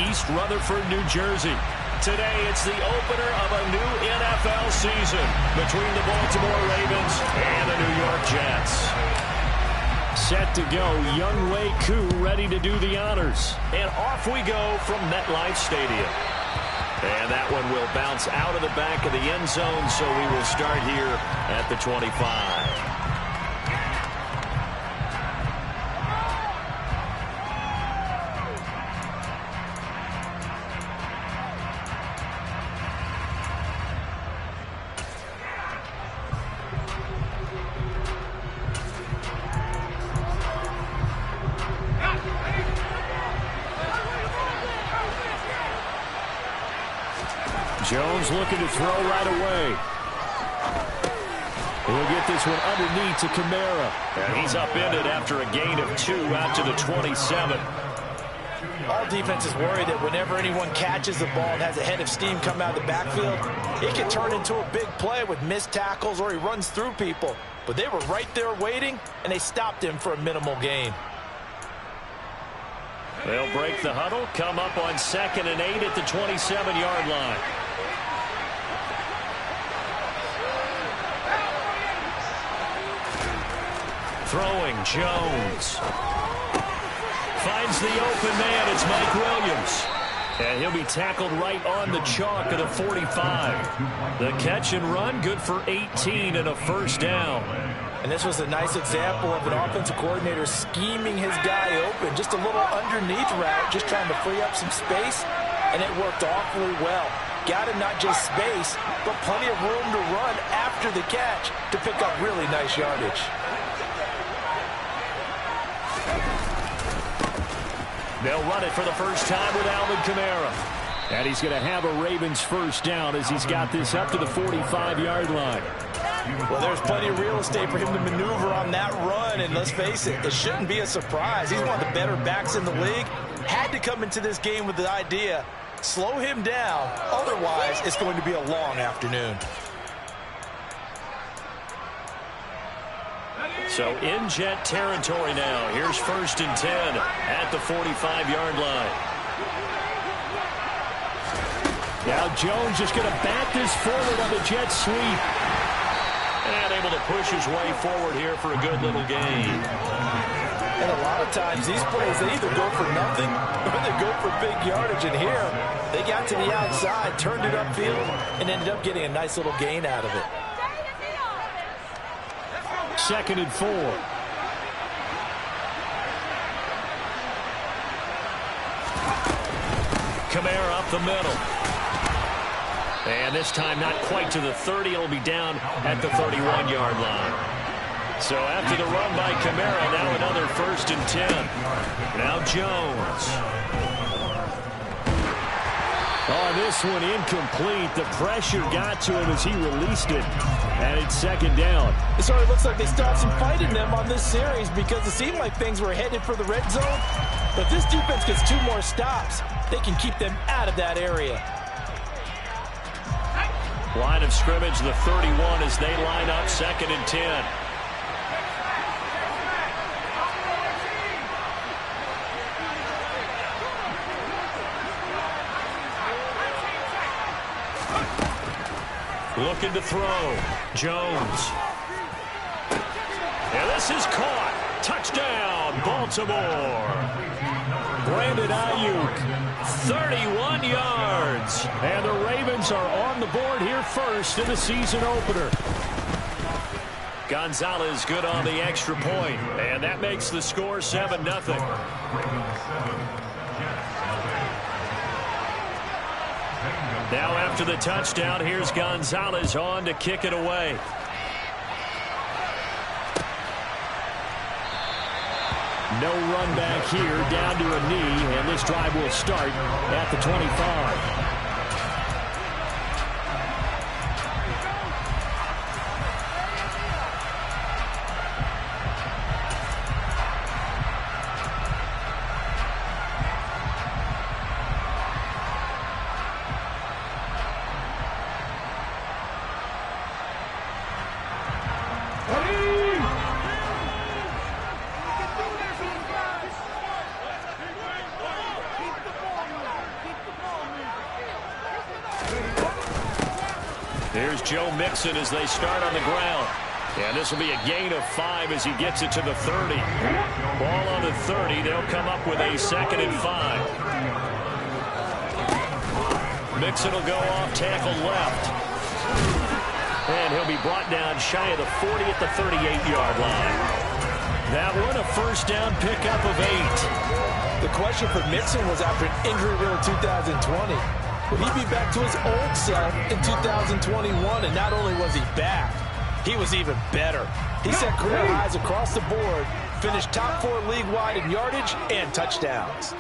East Rutherford, New Jersey. Today, it's the opener of a new NFL season between the Baltimore Ravens and the New York Jets. Set to go, Young Wei Koo ready to do the honors. And off we go from MetLife Stadium. And that one will bounce out of the back of the end zone, so we will start here at the 25. Jones looking to throw right away. He'll get this one underneath to Kamara. And he's upended after a gain of 2 out to the 27. All defenses worry that whenever anyone catches the ball and has a head of steam come out of the backfield, it can turn into a big play with missed tackles or he runs through people. But they were right there waiting, and they stopped him for a minimal gain. They'll break the huddle, come up on 2nd and 8 at the 27-yard line. Throwing, Jones. Finds the open man, it's Mike Williams. And he'll be tackled right on the chalk of the 45. The catch and run, good for 18 and a first down. And this was a nice example of an offensive coordinator scheming his guy open. Just a little underneath route, just trying to free up some space. And it worked awfully well. Got him not just space, but plenty of room to run after the catch to pick up really nice yardage. They'll run it for the first time with Alvin Kamara. And he's going to have a Ravens first down as he's got this up to the 45-yard line. Well, there's plenty of real estate for him to maneuver on that run. And let's face it, it shouldn't be a surprise. He's one of the better backs in the league. Had to come into this game with the idea, slow him down. Otherwise, it's going to be a long afternoon. So in Jet territory now. Here's 1st and 10 at the 45-yard line. Now Jones just going to bat this forward on the Jet sweep. And able to push his way forward here for a good little gain. And a lot of times these plays, they either go for nothing or they go for big yardage. And here, they got to the outside, turned it upfield, and ended up getting a nice little gain out of it. 2nd and 4. Kamara up the middle. And this time not quite to the 30. It'll be down at the 31-yard line. So after the run by Kamara, now another 1st and 10. Now Jones. On this one, incomplete. The pressure got to him as he released it. And it's 2nd down. It sort of looks like they started some fight in them on this series because it seemed like things were headed for the red zone. But this defense gets 2 more stops. They can keep them out of that area. Line of scrimmage, the 31 as they line up 2nd and 10. Looking to throw. Jones. And this is caught. Touchdown, Baltimore. Brandon Ayuk, 31 yards. And the Ravens are on the board here first in the season opener. Gonzalez good on the extra point. And that makes the score 7-0. Now after the touchdown, here's Gonzalez on to kick it away. No run back here, down to a knee, and this drive will start at the 25. Here's Joe Mixon as they start on the ground. And this will be a gain of 5 as he gets it to the 30. Ball on the 30. They'll come up with a 2nd and 5. Mixon will go off tackle left. And he'll be brought down shy of the 40 at the 38-yard line. That one a first down pickup of 8. The question for Mixon was after an injury-riddled 2020. Will he be back to his old self in 2021? And not only was he back, he was even better. He set career highs across the board, finished top 4 league-wide in yardage and touchdowns.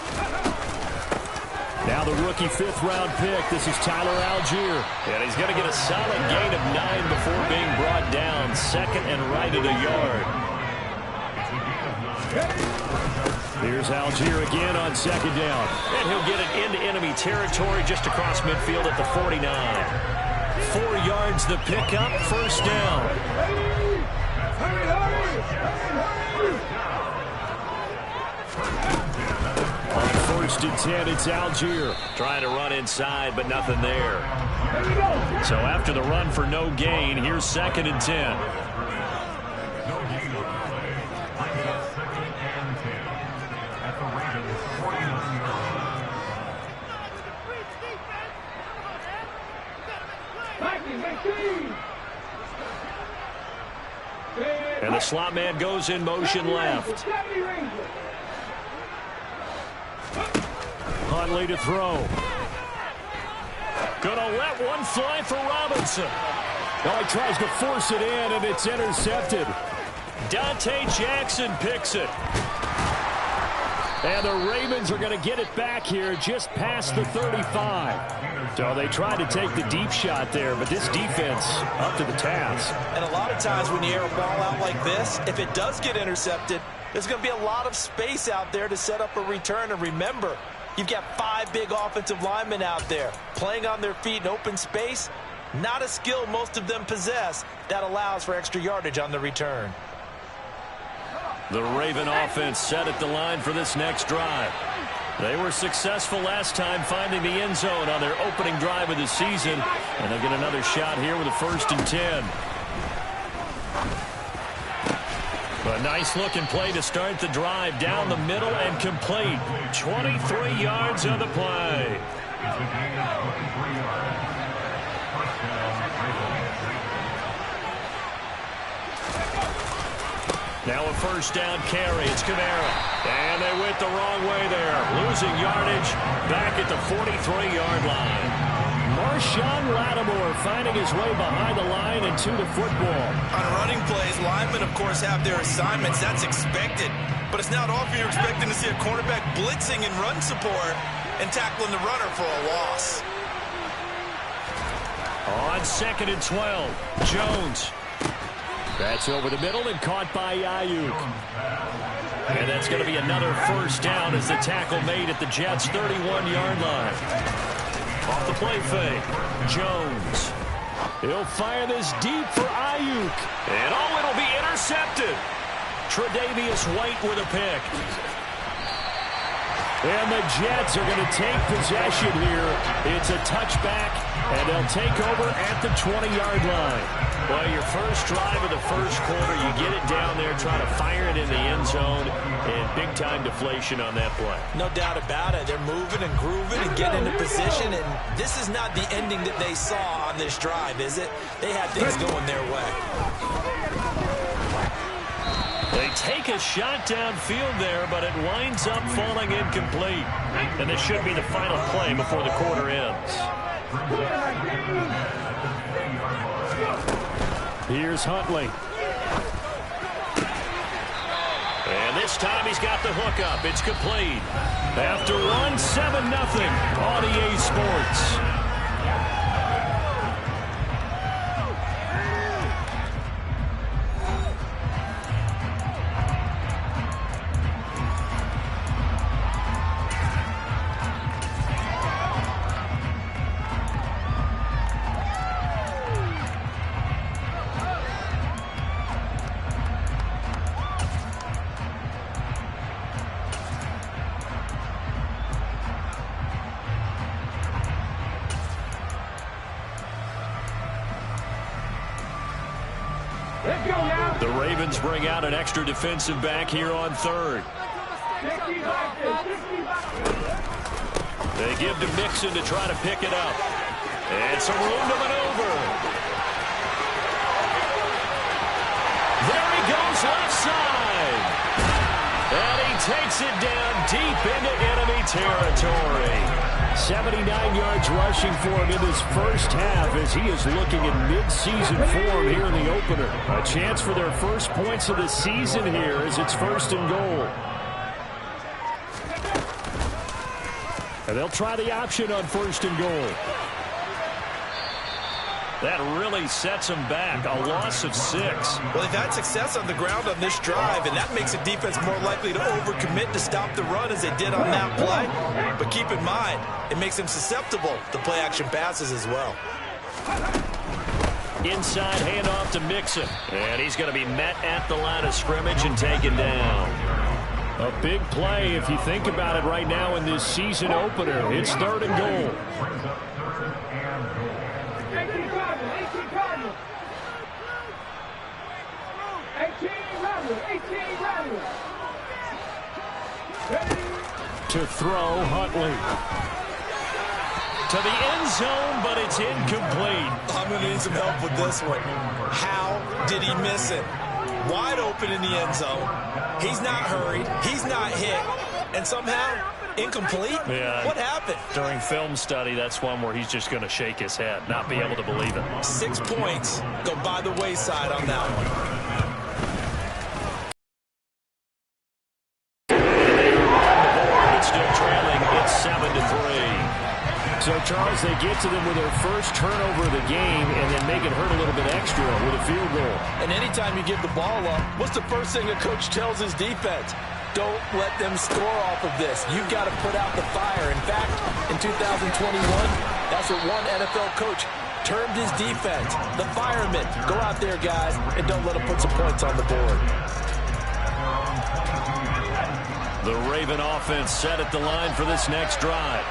Now the rookie 5th-round pick. This is Tyler Algier. And he's going to get a solid gain of 9 before being brought down. 2nd and right at a yard. Here's Algier again on 2nd down. And he'll get it into enemy territory just across midfield at the 49. 4 yards the pickup, first down. On 1st and 10, it's Algier. Trying to run inside, but nothing there. So after the run for no gain, here's 2nd and 10. And the slot man goes in motion left. Huntley to throw. Gonna let one fly for Robinson. Oh, he tries to force it in, and it's intercepted. Dante Jackson picks it. And the Ravens are going to get it back here just past the 35. So they tried to take the deep shot there, but this defense up to the task. And a lot of times when you air a ball out like this, if it does get intercepted, there's going to be a lot of space out there to set up a return. And remember, you've got 5 big offensive linemen out there playing on their feet in open space. Not a skill most of them possess that allows for extra yardage on the return. The Raven offense set at the line for this next drive. They were successful last time finding the end zone on their opening drive of the season. And they'll get another shot here with a 1st and 10. A nice-looking play to start the drive down the middle and complete. 23 yards on the play. Now a first down carry. It's Kamara. And they went the wrong way there. Losing yardage back at the 43-yard line. Marshawn Lattimore finding his way behind the line and to the football. On running plays, linemen, of course, have their assignments. That's expected. But it's not often you're expecting to see a cornerback blitzing in run support and tackling the runner for a loss. On 2nd and 12, Jones. That's over the middle and caught by Ayuk. And that's going to be another first down as the tackle made at the Jets' 31-yard line. Off the play fake, Jones. He'll fire this deep for Ayuk. And oh, it'll be intercepted. Tre'Davious White with a pick. And the Jets are going to take possession here. It's a touchback, and they'll take over at the 20-yard line. Well, your first drive of the first quarter, you get it down there, try to fire it in the end zone, and big-time deflation on that play. No doubt about it. They're moving and grooving and getting into position, and this is not the ending that they saw on this drive, is it? They had things going their way. They take a shot downfield there, but it winds up falling incomplete. And this should be the final play before the quarter ends. Here's Huntley. And this time he's got the hook up. It's complete. After 1-7-0 on EA Sports. The Ravens bring out an extra defensive back here on third. They give to Mixon to try to pick it up. And some room to maneuver. There he goes left side. And he takes it down deep into enemy territory. 79 yards rushing for him in this first half as he is looking in mid-season form here in the opener. A chance for their first points of the season here as it's 1st and goal. And they'll try the option on 1st and goal. That really sets them back. A loss of 6. Well, they've had success on the ground on this drive, and that makes the defense more likely to overcommit to stop the run as they did on that play. But keep in mind, it makes them susceptible to play-action passes as well. Inside handoff to Mixon. And he's going to be met at the line of scrimmage and taken down. A big play if you think about it right now in this season opener. It's 3rd and goal. To throw, Huntley. To the end zone, but it's incomplete. I'm going to need some help with this one. How did he miss it? Wide open in the end zone. He's not hurried. He's not hit. And somehow, incomplete? Yeah. What happened? During film study, that's one where he's just going to shake his head, not be able to believe it. 6 points go by the wayside on that one. Still trailing, it's 7-3. So, Charles, they get to them with their first turnover of the game and then make it hurt a little bit extra with a field goal. And anytime you give the ball up, what's the first thing a coach tells his defense? Don't let them score off of this. You've got to put out the fire. In fact, in 2021, that's what one NFL coach termed his defense. The firemen. Go out there, guys, and don't let them put some points on the board. The Raven offense set at the line for this next drive.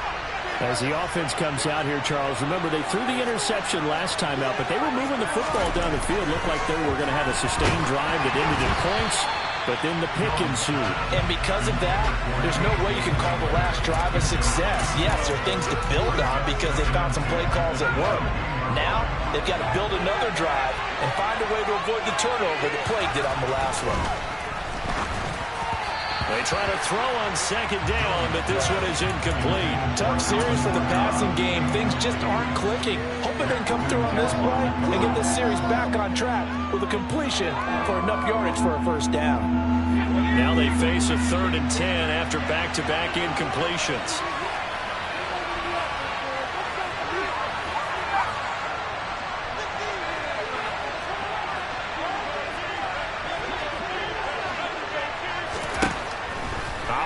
As the offense comes out here, Charles, remember they threw the interception last time out, but they were moving the football down the field. Looked like they were going to have a sustained drive that ended in points, but then the pick ensued. And because of that, there's no way you can call the last drive a success. Yes, there are things to build on because they found some play calls that work. Now, they've got to build another drive and find a way to avoid the turnover that plagued it on the last one. They try to throw on 2nd down, but this one is incomplete. Tough series for the passing game. Things just aren't clicking. Hoping they can come through on this play and get this series back on track with a completion for enough yardage for a 1st down. Now they face a 3rd and 10 after back-to-back incompletions.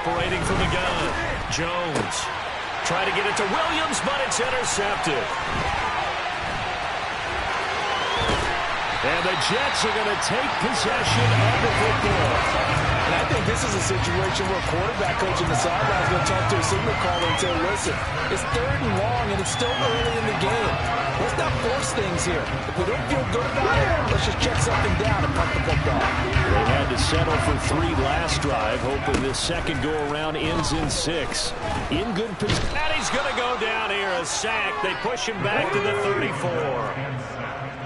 Operating from the gun, Jones. Trying to get it to Williams, but it's intercepted. And the Jets are going to take possession of the football. And I think this is a situation where a quarterback coach in the sideline is going to talk to a signal caller and say, listen, it's 3rd and long, and it's still early in the game. Let's not force things here. If we don't feel good about it, let's just check something down and punt the football. They had to settle for 3 last drive, hoping this second go-around ends in 6. In good position. And he's going to go down here, a sack. They push him back to the 34.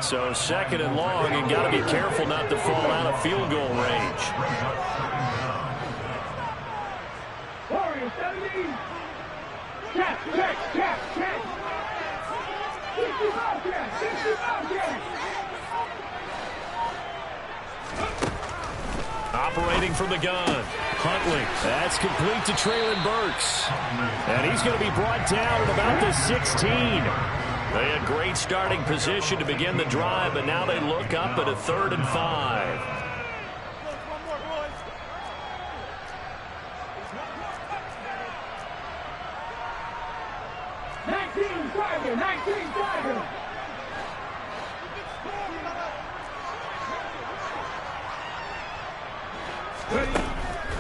So 2nd and long, and got to be careful not to fall out of field goal range. Operating from the gun, Huntley. That's complete to Traylon Burks. And he's going to be brought down at about the 16. They had great starting position to begin the drive, but now they look up at a 3rd and 5.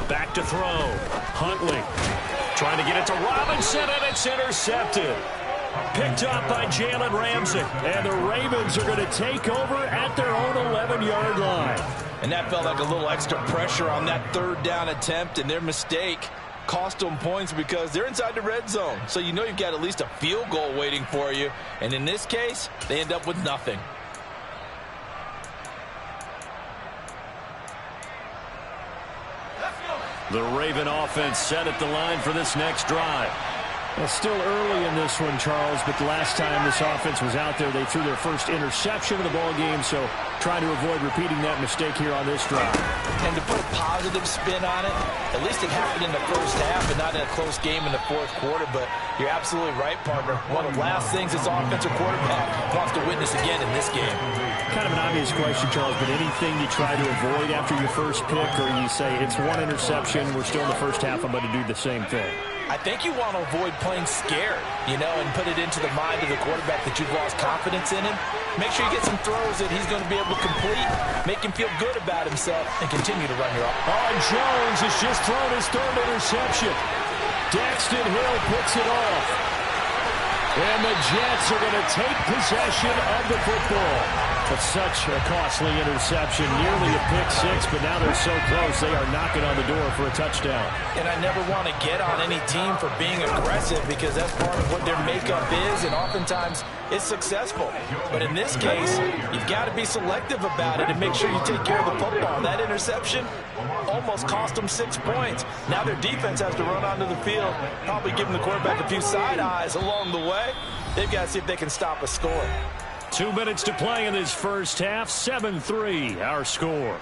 Back to throw. Huntley trying to get it to Robinson, and it's intercepted. Picked up by Jalen Ramsey. And the Ravens are going to take over at their own 11-yard line. And that felt like a little extra pressure on that third down attempt, and their mistake cost them points because they're inside the red zone. So you know you've got at least a field goal waiting for you. And in this case, they end up with nothing. The Raven offense set at the line for this next drive. Well, still early in this one, Charles, but the last time this offense was out there, they threw their first interception of the ball game, so trying to avoid repeating that mistake here on this drive. And to put a positive spin on it, at least it happened in the first half and not in a close game in the fourth quarter, but you're absolutely right, partner. One of the last things this offensive quarterback wants to witness again in this game. Kind of an obvious question, Charles, but anything you try to avoid after your first pick, or you say it's one interception, we're still in the first half, I'm going to do the same thing? I think you want to avoid playing scared, you know, and put it into the mind of the quarterback that you've lost confidence in him. Make sure you get some throws that he's going to be able to complete, make him feel good about himself, and continue to run your offense. Oh, Jones has just thrown his third interception. Daxton Hill picks it off. And the Jets are going to take possession of the football. But such a costly interception, nearly a pick six, but now they're so close they are knocking on the door for a touchdown. And I never want to get on any team for being aggressive because that's part of what their makeup is, and oftentimes it's successful. But in this case, you've got to be selective about it and make sure you take care of the football. That interception almost cost them 6 points. Now their defense has to run onto the field, probably giving the quarterback a few side eyes along the way. They've got to see if they can stop a score. 2 minutes to play in this first half. 7-3 our score.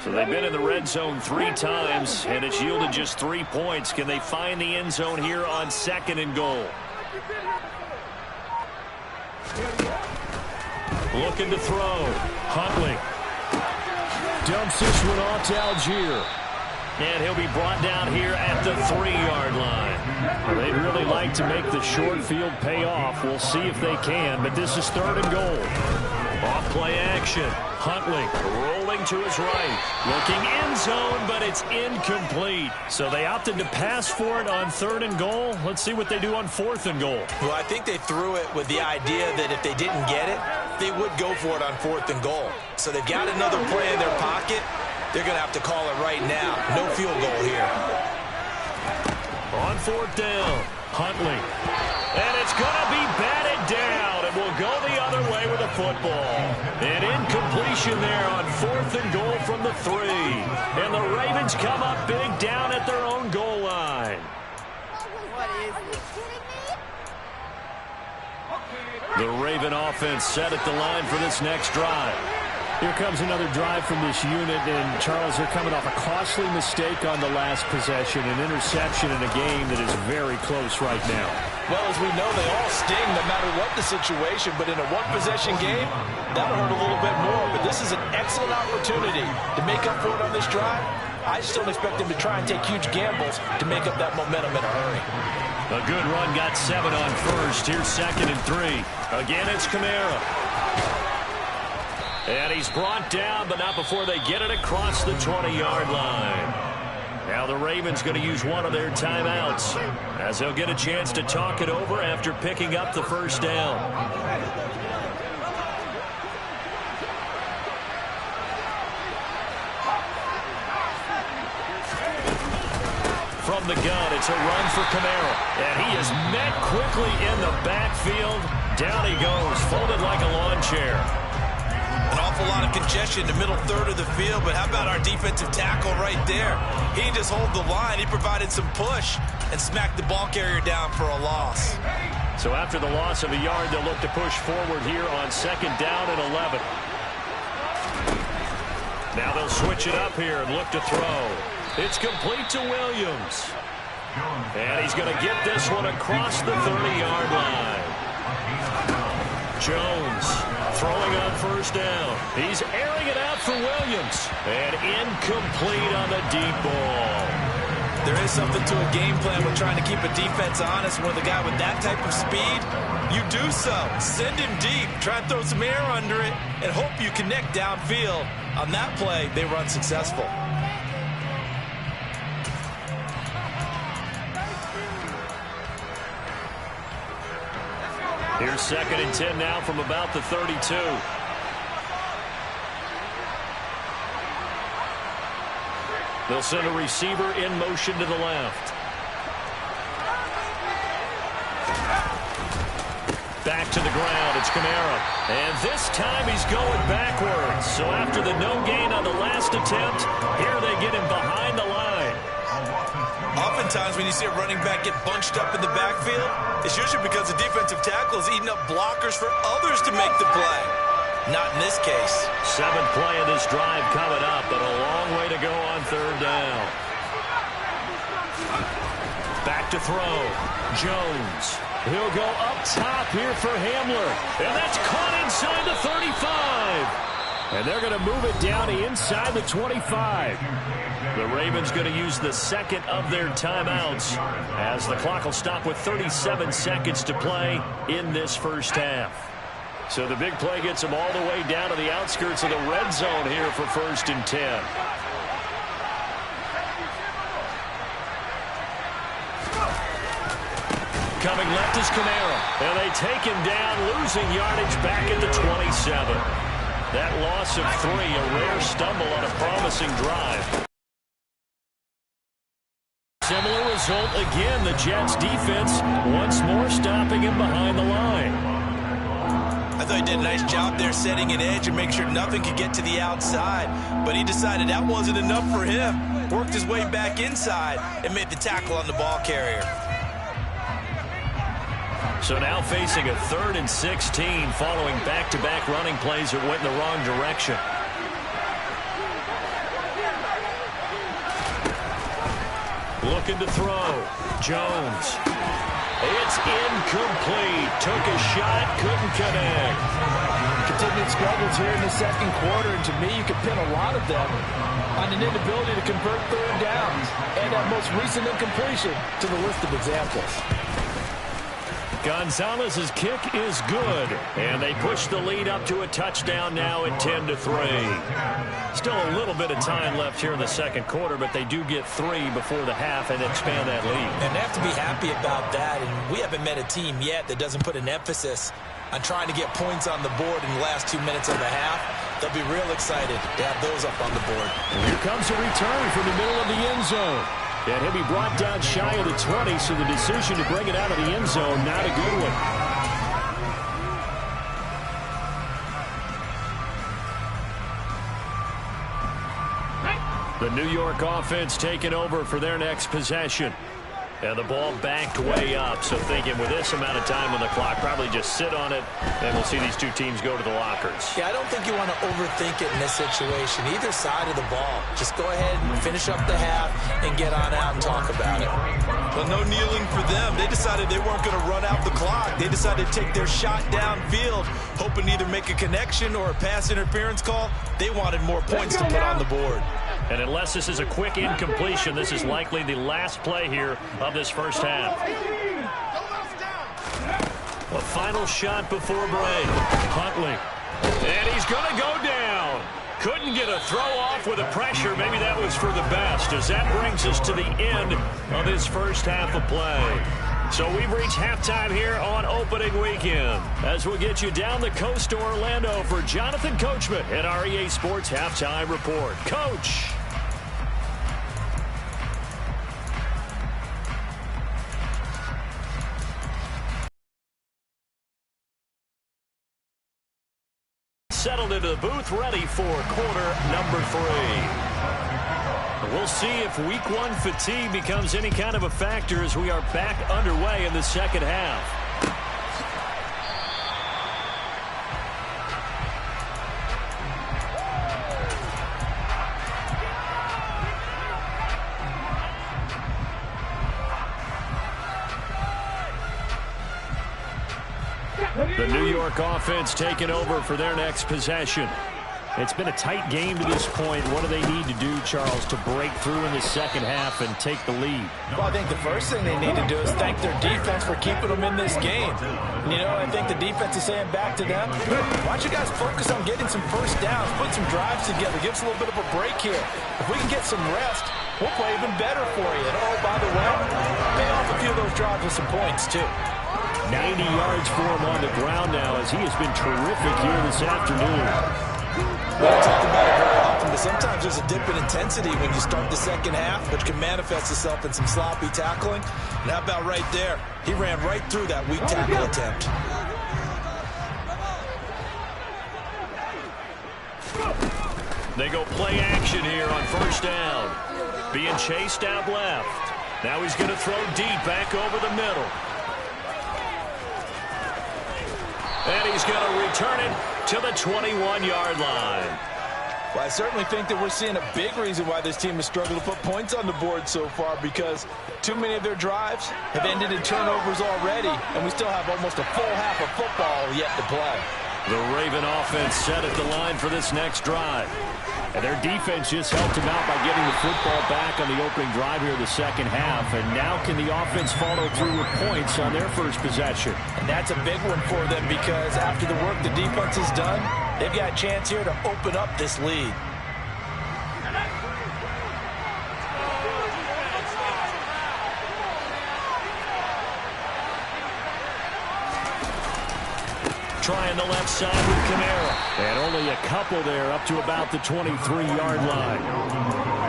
So they've been in the red zone 3 times, and it's yielded just 3 points. Can they find the end zone here on 2nd and goal? Looking to throw. Huntley dumps this one off to Algier. And he'll be brought down here at the 3-yard line. Well, they'd really like to make the short field pay off. We'll see if they can, but this is 3rd and goal. Off play action. Huntley rolling to his right. Looking end zone, but it's incomplete. So they opted to pass for it on 3rd and goal. Let's see what they do on 4th and goal. Well, I think they threw it with the idea that if they didn't get it, they would go for it on 4th and goal. So they've got another play in their pocket. They're going to have to call it right now. No field goal here. On 4th down, Huntley. And it's going to be batted down, and will go the other way with the football. An incompletion there on 4th and goal from the 3. And the Ravens come up big down at their own goal line. The Raven offense set at the line for this next drive. Here comes another drive from this unit, and Charles, they're coming off a costly mistake on the last possession, an interception in a game that is very close right now. Well, as we know, they all sting no matter what the situation, but in a one-possession game, that'll hurt a little bit more. But this is an excellent opportunity to make up for it on this drive. I just don't expect them to try and take huge gambles to make up that momentum in a hurry. A good run got 7 on 1st. Here's 2nd and 3. Again, it's Kamara. And he's brought down, but not before they get it across the 20-yard line. Now the Ravens going to use one of their timeouts, as they'll get a chance to talk it over after picking up the first down. From the gun, it's a run for Kamara. And he is met quickly in the backfield. Down he goes, folded like a lawn chair. An awful lot of congestion in the middle third of the field, but how about our defensive tackle right there? He just hold the line. He provided some push and smacked the ball carrier down for a loss. So after the loss of a yard, they'll look to push forward here on 2nd down and 11. Now they'll switch it up here and look to throw. It's complete to Williams. And he's going to get this one across the 30-yard line. Jones throwing on 1st down. He's airing it out for Williams. And incomplete on the deep ball. There is something to a game plan with trying to keep a defense honest. When the guy with that type of speed, you do so. Send him deep. Try and throw some air under it and hope you connect downfield. On that play, they were unsuccessful. Here's 2nd and 10 now from about the 32. They'll send a receiver in motion to the left. Back to the ground. It's Kamara. And this time he's going backwards. So after the no gain on the last attempt, here they get him behind the line. Oftentimes when you see a running back get bunched up in the backfield, it's usually because the defensive tackle is eating up blockers for others to make the play. Not in this case. 7th play of this drive coming up, but a long way to go on 3rd down. Back to throw. Jones. He'll go up top here for Hamler. And that's caught inside the 35. And they're going to move it down inside the 25. The Ravens going to use the 2nd of their timeouts as the clock will stop with 37 seconds to play in this first half. So the big play gets them all the way down to the outskirts of the red zone here for 1st and 10. Coming left is Kamara. And they take him down, losing yardage back at the 27. That loss of 3, a rare stumble on a promising drive. Similar result again. The Jets defense once more stopping him behind the line. I thought he did a nice job there setting an edge and make sure nothing could get to the outside. But he decided that wasn't enough for him. Worked his way back inside and made the tackle on the ball carrier. So now facing a 3rd and 16 following back-to-back running plays that went in the wrong direction. Looking to throw. Jones. It's incomplete. Took a shot, couldn't connect. Continued struggles here in the 2nd quarter, and to me, you can pin a lot of them on an inability to convert 3rd downs and that most recent incompletion to the list of examples. Gonzalez's kick is good, and they push the lead up to a touchdown now at 10-3. Still a little bit of time left here in the 2nd quarter, but they do get 3 before the half and expand that lead. And they have to be happy about that, and we haven't met a team yet that doesn't put an emphasis on trying to get points on the board in the last 2 minutes of the half. They'll be real excited to have those up on the board. And here comes a return from the middle of the end zone. And he'll be brought down shy of the 20, so the decision to bring it out of the end zone, not a good one. The New York offense taking over for their next possession. And the ball backed way up, so thinking with this amount of time on the clock, probably just sit on it, and we'll see these two teams go to the lockers. Yeah, I don't think you want to overthink it in this situation. Either side of the ball. Just go ahead and finish up the half and get on out and talk about it. Well, no kneeling for them. They decided they weren't going to run out the clock. They decided to take their shot downfield, hoping to either make a connection or a pass interference call. They wanted more points to put on the board. And unless this is a quick incompletion, this is likely the last play here of this first half. A final shot before break. Huntley. And he's going to go down. Couldn't get a throw off with the pressure. Maybe that was for the best, as that brings us to the end of this first half of play. So we've reached halftime here on opening weekend, as we'll get you down the coast to Orlando for Jonathan Coachman at our EA Sports Halftime Report. Coach. Settled into the booth, ready for quarter number 3. We'll see if week 1 fatigue becomes any kind of a factor as we are back underway in the second half. The New York offense taking over for their next possession. It's been a tight game to this point. What do they need to do, Charles, to break through in the second half and take the lead? Well, I think the first thing they need to do is thank their defense for keeping them in this game. You know, I think the defense is saying back to them, why don't you guys focus on getting some first downs, put some drives together, give us a little bit of a break here. If we can get some rest, we'll play even better for you. And, oh, by the way, pay off a few of those drives with some points, too. 90 yards for him on the ground now as he has been terrific here this afternoon. We don't talk about it very often, but sometimes there's a dip in intensity when you start the second half, which can manifest itself in some sloppy tackling. And how about right there? He ran right through that weak tackle attempt. They go play action here on first down. Being chased out left. Now he's going to throw deep back over the middle. And he's going to return it to the 21-yard line. Well, I certainly think that we're seeing a big reason why this team has struggled to put points on the board so far, because too many of their drives have ended in turnovers already, and we still have almost a full half of football yet to play. The Raven offense set at the line for this next drive. And their defense just helped them out by getting the football back on the opening drive here in the second half. And now can the offense follow through with points on their first possession? And that's a big one for them, because after the work the defense has done, they've got a chance here to open up this lead. Trying the left side with Kamara. And only a couple there up to about the 23-yard line.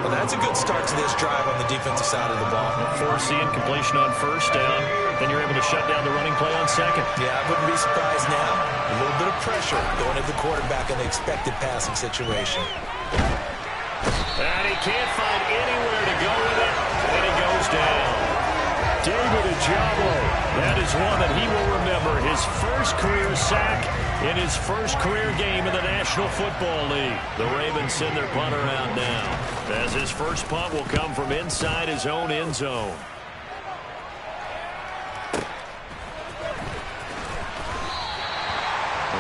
Well, that's a good start to this drive on the defensive side of the ball. Forcing completion on first down. Then you're able to shut down the running play on second. Yeah, I wouldn't be surprised now. A little bit of pressure going at the quarterback in the expected passing situation. And he can't find anywhere to go with it. And he goes down. David Ojabo, that is one that he will remember. His first career sack in his first career game in the National Football League. The Ravens send their punter out now, as his first punt will come from inside his own end zone.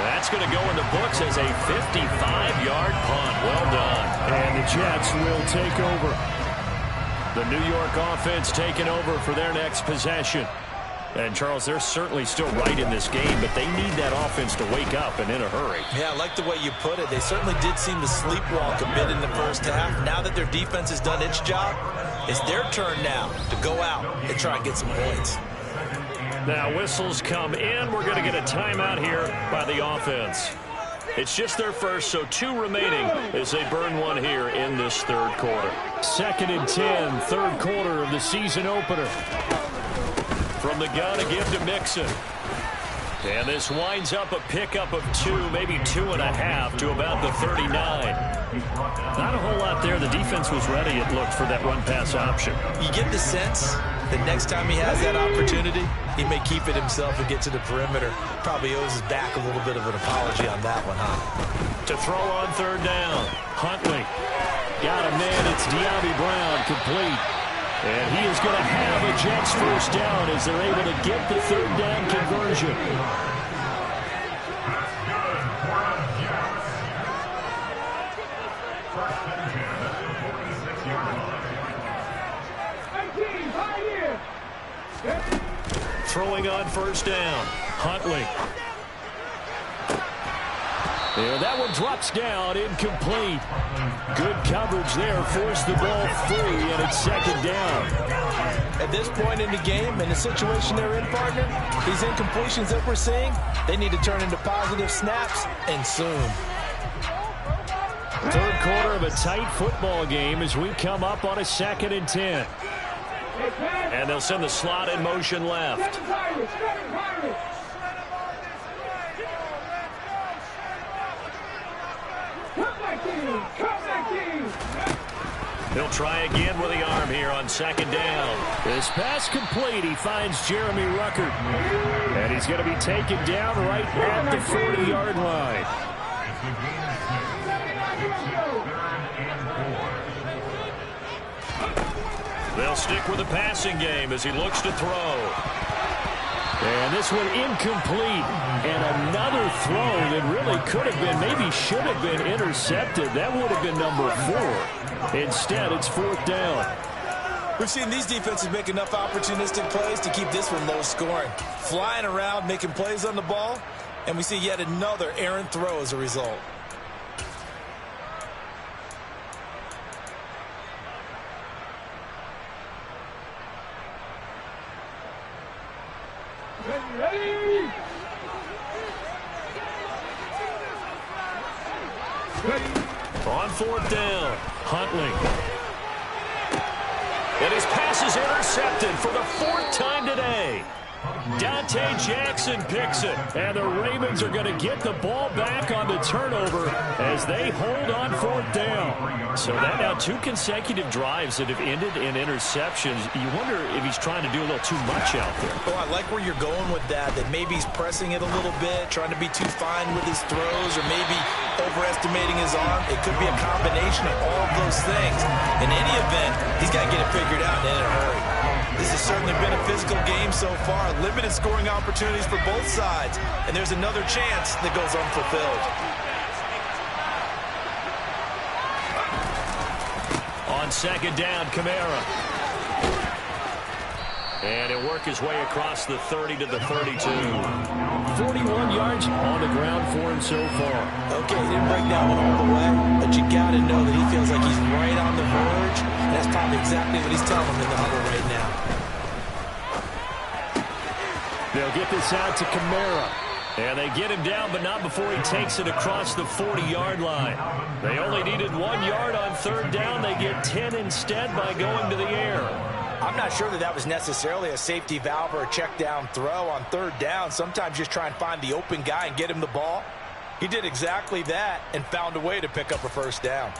That's going to go in the books as a 55-yard punt. Well done. And the Jets will take over. The New York offense taking over for their next possession. And, Charles, they're certainly still right in this game, but they need that offense to wake up and in a hurry. Yeah, I like the way you put it. They certainly did seem to sleepwalk a bit in the first half. Now that their defense has done its job, it's their turn now to go out and try and get some points. Now whistles come in. We're going to get a timeout here by the offense. It's just their first, so 2 remaining as they burn one here in this third quarter. 2nd and 10, third quarter of the season opener. From the gun, a give to Mixon. And this winds up a pickup of 2, maybe 2.5 to about the 39. Not a whole lot there. The defense was ready, it looked, for that run-pass option. You get the sense that next time he has that opportunity, he may keep it himself and get to the perimeter. Probably owes his back a little bit of an apology on that one, huh? To throw on third down, Huntley. Got a man, it's De'Ami Brown, complete. And he is going to have a Jets first down as they're able to get the third down conversion. Throwing on first down, Huntley. Yeah, that one drops down, incomplete. Good coverage there, forced the ball free, and it's second down. At this point in the game, in the situation they're in, partner, these incompletions that we're seeing, they need to turn into positive snaps, and soon. Third quarter of a tight football game as we come up on a 2nd and 10. And they'll send the slot in motion left. He'll try again with the arm here on second down. This pass complete. He finds Jeremy Ruckert. And he's going to be taken down right at the 40-yard line. They'll stick with the passing game as he looks to throw. And this one incomplete. And another throw that really could have been, maybe should have been intercepted. That would have been number 4. Instead, it's 4th down. We've seen these defenses make enough opportunistic plays to keep this one low scoring. Flying around, making plays on the ball, and we see yet another errant throw as a result. On 4th down, Huntley. And his pass is intercepted for the 4th time today. Dante Jackson picks it. And the Ravens are going to get the ball back on the turnover as they hold on 4th down. So that now 2 consecutive drives that have ended in interceptions. You wonder if he's trying to do a little too much out there. Oh, I like where you're going with that maybe he's pressing it a little bit, trying to be too fine with his throws, or maybe overestimating his arm. It could be a combination of all of those things. In any event, he's got to get it figured out and in a hurry. This has certainly been a physical game so far. Limited scoring opportunities for both sides. And there's another chance that goes unfulfilled. On 2nd down, Kamara. And he'll work his way across the 30 to the 32. 41 yards on the ground for him so far. Okay, he didn't break that one all the way, but you got to know that he feels like he's right on the verge. And that's probably exactly what he's telling him in the huddle right now. They'll get this out to Kamara. And they get him down, but not before he takes it across the 40-yard line. They only needed 1 yard on 3rd down. They get 10 instead by going to the air. I'm not sure that was necessarily a safety valve or a check down throw on 3rd down. Sometimes just try and find the open guy and get him the ball. He did exactly that and found a way to pick up a 1st down.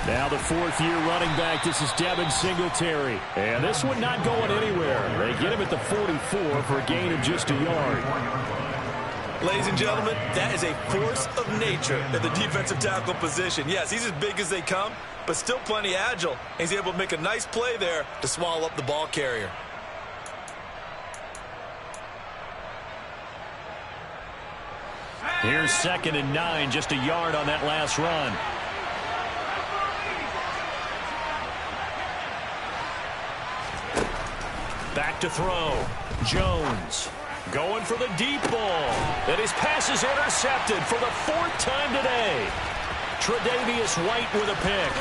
Now the 4th-year running back, this is Devin Singletary. And this one not going anywhere. They get him at the 44 for a gain of just a yard. Ladies and gentlemen, that is a force of nature at the defensive tackle position. Yes, he's as big as they come, but still plenty agile. He's able to make a nice play there to swallow up the ball carrier. Here's 2nd and 9, just a yard on that last run. Back to throw. Jones going for the deep ball. And his pass is intercepted for the 4th time today. Tre'Davious White with a pick.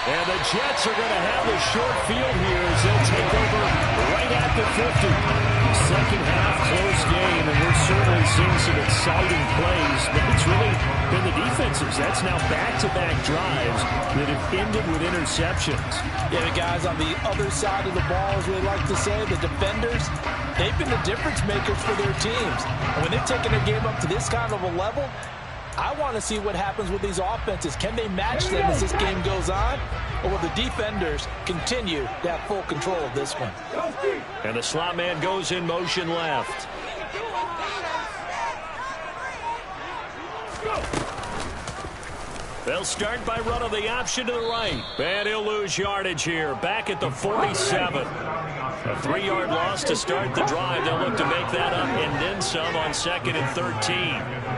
And the Jets are going to have the short field here as they'll take over right at the 50. Second half, close game, and we're certainly seeing some exciting plays, but it's really been the defenses. That's now back-to-back drives that have ended with interceptions. Yeah, the guys on the other side of the ball, as we like to say, the defenders, they've been the difference makers for their teams. And when they've taken their game up to this kind of a level, I want to see what happens with these offenses. Can they match them as this game goes on? Or will the defenders continue to have full control of this one? And the slot man goes in motion left. They'll start by running the option to the right. And he'll lose yardage here, back at the 47. A 3-yard loss to start the drive. They'll look to make that up and then some on 2nd and 13.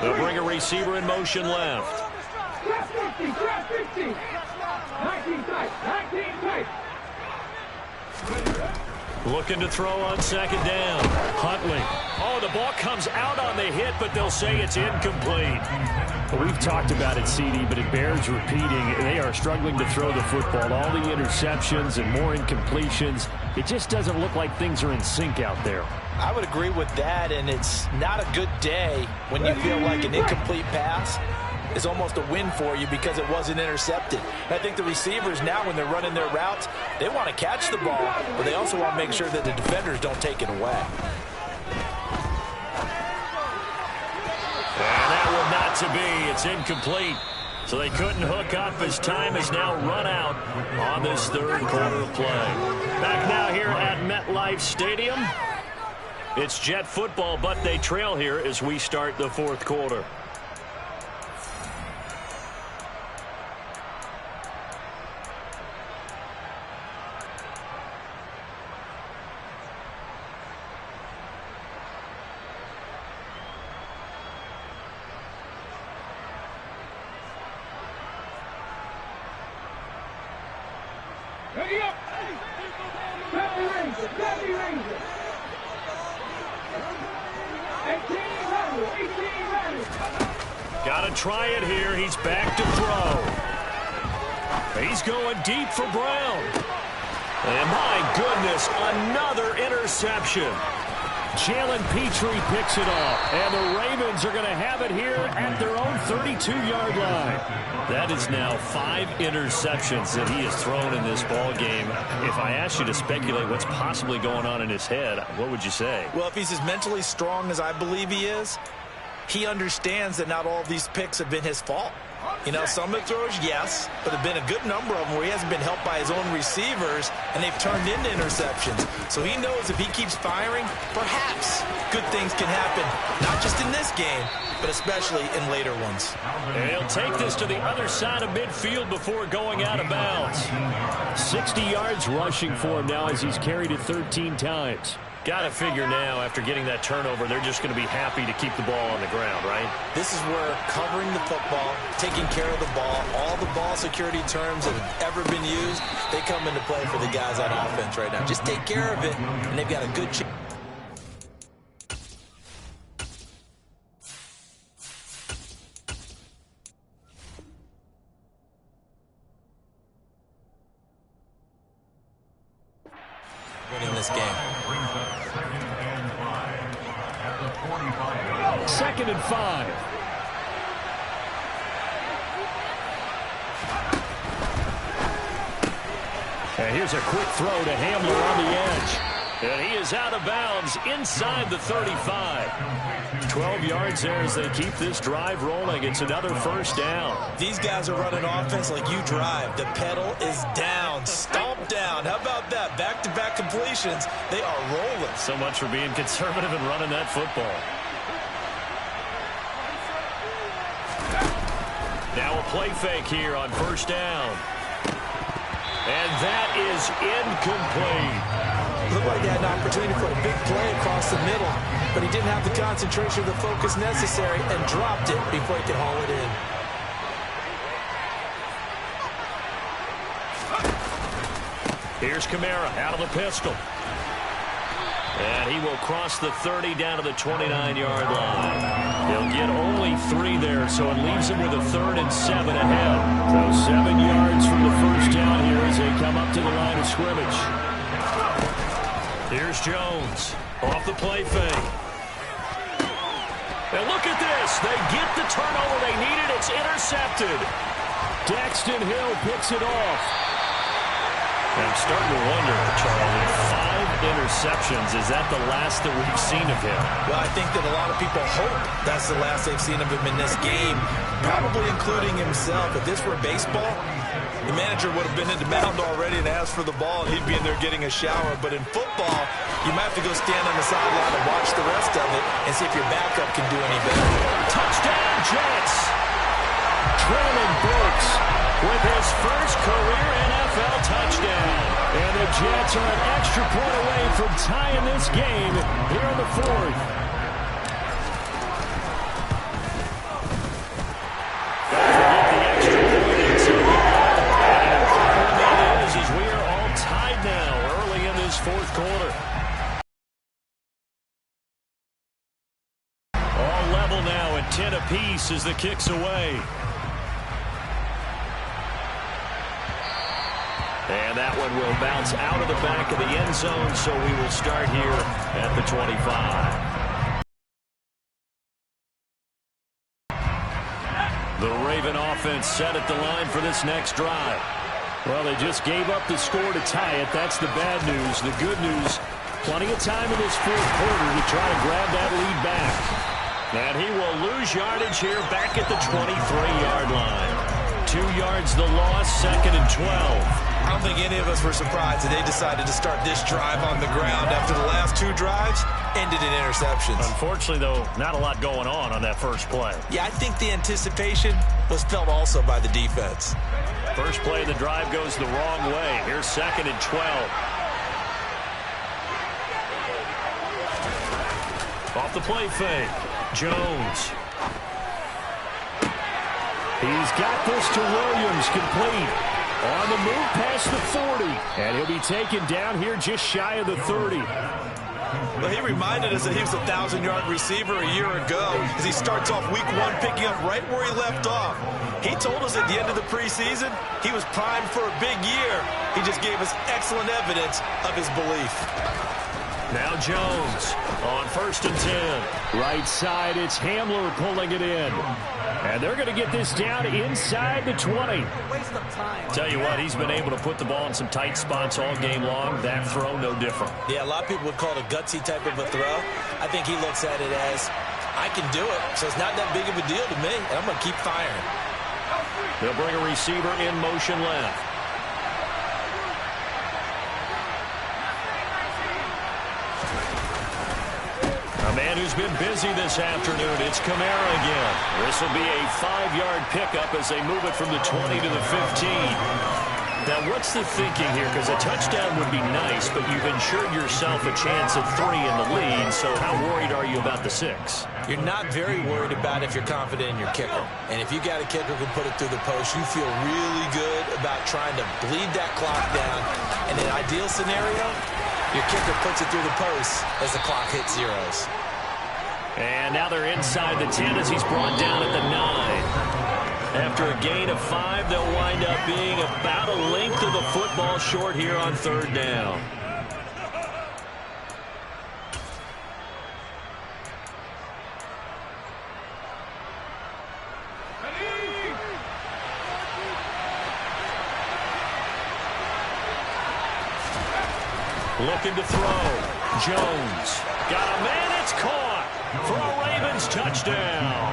They'll bring a receiver in motion left. Looking to throw on 2nd down. Huntley. Oh, the ball comes out on the hit, but they'll say it's incomplete. Well, we've talked about it, CD, but it bears repeating. They are struggling to throw the football. All the interceptions and more incompletions. It just doesn't look like things are in sync out there. I would agree with that, and it's not a good day when you feel like an incomplete pass is almost a win for you because it wasn't intercepted. And I think the receivers now, when they're running their routes, they want to catch the ball, but they also want to make sure that the defenders don't take it away. And that one not to be. It's incomplete. So they couldn't hook up as time is now run out on this third quarter of play. Back now here at MetLife Stadium. It's Jet football, but they trail here as we start the fourth quarter. Got to try it here. He's back to throw. He's going deep for Brown. And my goodness, another interception. Jalen Petrie picks it off. And the Ravens are going to have it here at their own 32-yard line. That is now 5 interceptions that he has thrown in this ball game. If I asked you to speculate what's possibly going on in his head, what would you say? Well, if he's as mentally strong as I believe he is, he understands that not all of these picks have been his fault. You know, some of the throws, yes, but there have been a good number of them where he hasn't been helped by his own receivers, and they've turned into interceptions. So he knows if he keeps firing, perhaps good things can happen, not just in this game, but especially in later ones. And he'll take this to the other side of midfield before going out of bounds. 60 yards rushing for him now as he's carried it 13 times. Got to figure now, after getting that turnover, they're just going to be happy to keep the ball on the ground, right? This is where covering the football, taking care of the ball, all the ball security terms that have ever been used, they come into play for the guys on offense right now. Just take care of it, and they've got a good chance. Winning this game. 2nd and 5. And here's a quick throw to Hamler on the edge. And he is out of bounds inside the 35. 12 yards there as they keep this drive rolling. It's another first down. These guys are running offense like you drive. The pedal is down, stomp down. How about that? Back-to-back completions. They are rolling. So much for being conservative and running that football. Now a play fake here on first down. And that is incomplete. Looked like he had an opportunity for a big play across the middle, but he didn't have the concentration or the focus necessary and dropped it before he could haul it in. Here's Kamara out of the pistol. And he will cross the 30 down to the 29-yard line. He'll get only 3 there, so it leaves him with a 3rd and 7 ahead. So 7 yards from the first down here as they come up to the line of scrimmage. Here's Jones off the play fake. And look at this. They get the turnover they needed. It's intercepted. Daxton Hill picks it off. And I'm starting to wonder, Charlie, 5 interceptions. Is that the last that we've seen of him? Well, I think that a lot of people hope that's the last they've seen of him in this game, probably including himself. If this were baseball, the manager would have been in the mound already and asked for the ball, and he'd be in there getting a shower. But in football, you might have to go stand on the sideline and watch the rest of it and see if your backup can do any better. Touchdown, Jets! Traylon Burks with his first career NFL touchdown. And the Jets are an extra point away from tying this game here in the 4th. Don't forget the extra point. And that is, we are all tied now early in this 4th quarter. All level now at 10 apiece as the kick's away. And that one will bounce out of the back of the end zone, so we will start here at the 25. The Raven offense set at the line for this next drive. Well, they just gave up the score to tie it. That's the bad news. The good news, plenty of time in this 4th quarter to try to grab that lead back. And he will lose yardage here back at the 23-yard line. 2 yards the loss, 2nd and 12. I don't think any of us were surprised that they decided to start this drive on the ground after the last 2 drives ended in interceptions. Unfortunately, though, not a lot going on that first play. Yeah, I think the anticipation was felt also by the defense. First play of the drive goes the wrong way. Here's 2nd and 12. Off the play fake, Jones. He's got this to Williams, complete. On the move past the 40. And he'll be taken down here just shy of the 30. Well, he reminded us that he was a 1,000-yard receiver a year ago as he starts off week 1 picking up right where he left off. He told us at the end of the preseason he was primed for a big year. He just gave us excellent evidence of his belief. Now Jones on 1st and 10. Right side, it's Hamler pulling it in. And they're going to get this down inside the 20. Tell you what, he's been able to put the ball in some tight spots all game long. That throw, no different. Yeah, a lot of people would call it a gutsy type of a throw. I think he looks at it as, I can do it, so it's not that big of a deal to me, and I'm going to keep firing. They'll bring a receiver in motion left. A man who's been busy this afternoon, it's Kamara again. This will be a 5-yard pickup as they move it from the 20 to the 15. Now, what's the thinking here? Because a touchdown would be nice, but you've ensured yourself a chance of 3 in the lead, so how worried are you about the 6? You're not very worried about if you're confident in your kicker. And if you got a kicker who can put it through the post, you feel really good about trying to bleed that clock down. In an ideal scenario, your kicker puts it through the post as the clock hits zeros. And now they're inside the 10 as he's brought down at the 9. After a gain of 5, they'll wind up being about a length of the football short here on 3rd down. Looking to throw. Jones. Got a man, it's caught for a Ravens touchdown.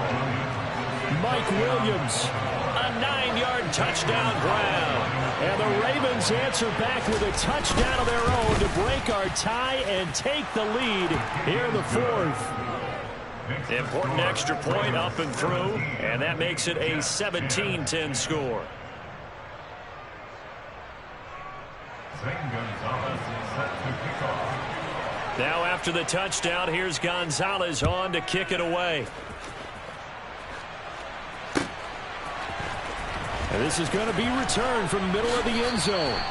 Mike Williams, a 9-yard touchdown grab. And the Ravens answer back with a touchdown of their own to break our tie and take the lead here in the 4th. Important extra point up and through, and that makes it a 17-10 score. Now after the touchdown, here's Gonzalez on to kick it away. And this is going to be returned from the middle of the end zone.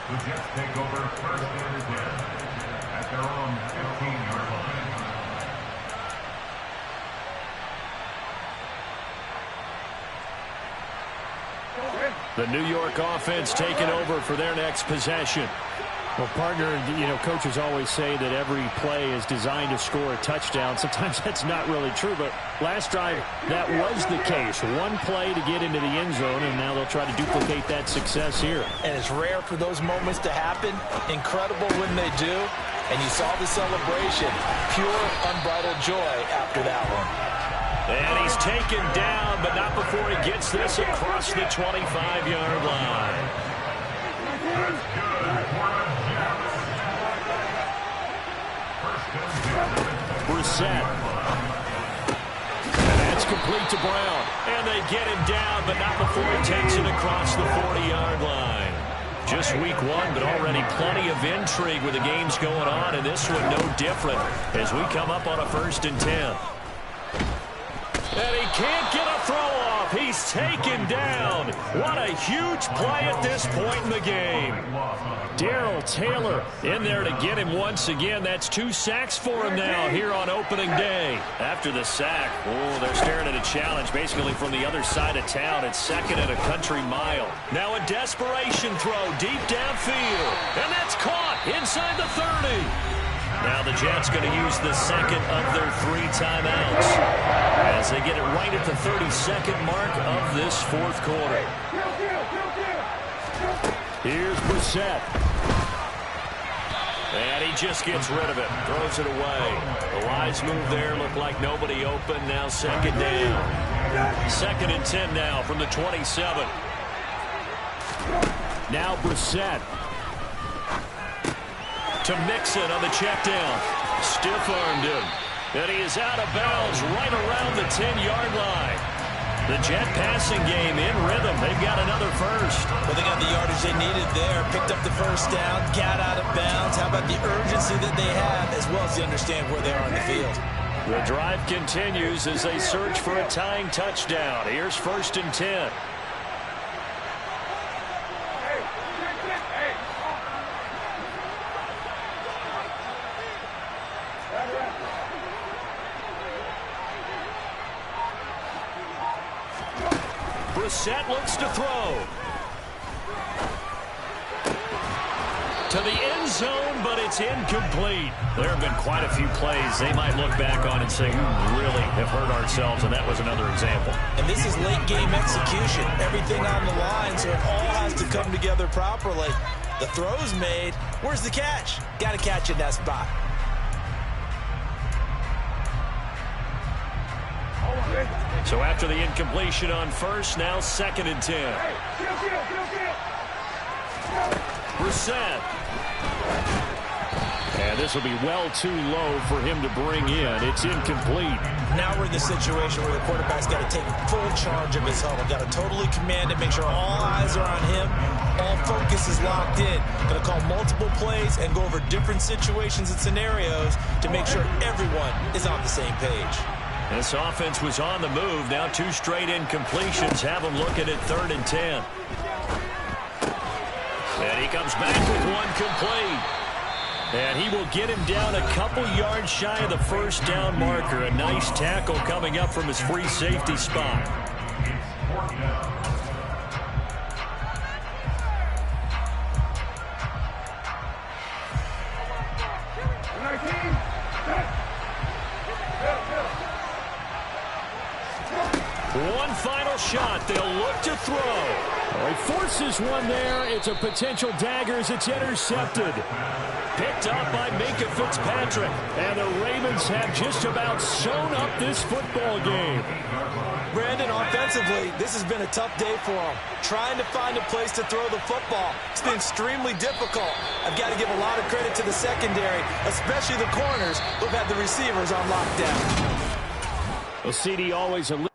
The Jets take over 1st and 10 at their own 15-yard line. The New York offense taking over for their next possession. Well, partner, coaches always say that every play is designed to score a touchdown. Sometimes that's not really true, but last drive, that was the case. One play to get into the end zone, and now they'll try to duplicate that success here. And it's rare for those moments to happen. Incredible when they do. And you saw the celebration. Pure, unbridled joy after that one. And he's taken down, but not before he gets this across the 25-yard line. Brissett. And that's complete to Brown. And they get him down, but not before he takes it across the 40-yard line. Just week 1, but already plenty of intrigue with the games going on, and this one no different as we come up on a 1st and 10. And he can't get a throw off. He's taken down. What a huge play at this point in the game. Darrell Taylor in there to get him once again. That's 2 sacks for him now here on opening day. After the sack, they're staring at a challenge basically from the other side of town. It's 2nd and a country mile. Now a desperation throw deep downfield. And that's caught inside the 30. Now the Jets going to use the 2nd of their 3 timeouts as they get it right at the 32nd mark of this 4th quarter. Here's Brissett. And he just gets rid of it. Throws it away. The wise move there. Looked like nobody open. Now 2nd down. Second and 10 now from the 27. Now Brissett. To Mixon on the check down. Stiff-armed him. And he is out of bounds right around the 10-yard line. The Jet passing game in rhythm. They've got another first. Well, they got the yardage they needed there. Picked up the first down, got out of bounds. How about the urgency that they have, as well as they understand where they are on the field. The drive continues as they search for a tying touchdown. Here's first and 10. Brissett looks to throw. To the end zone, but it's incomplete. There have been quite a few plays they might look back on and say, we really have hurt ourselves, and that was another example. And this is late game execution. Everything on the line, so it all has to come together properly. The throw's made. Where's the catch? Got to catch in that spot. So after the incompletion on first, now second and 10. Brissett. And this will be well too low for him to bring in. It's incomplete. Now we're in the situation where the quarterback's got to take full charge of his huddle. Got to totally command it, make sure all eyes are on him. All focus is locked in. Going to call multiple plays and go over different situations and scenarios to make sure everyone is on the same page. This offense was on the move. Now two straight incompletions have them looking at third and 10. And he comes back with one complete. And he will get him down a couple yards shy of the first down marker. A nice tackle coming up from his free safety spot. One final shot. They'll look to throw. Well, he forces one there. It's a potential dagger as it's intercepted. Picked up by Minkah Fitzpatrick. And the Ravens have just about sewn up this football game. Brandon, offensively, this has been a tough day for them. Trying to find a place to throw the football. It's been extremely difficult. I've got to give a lot of credit to the secondary, especially the corners who've had the receivers on lockdown. Well, CD always a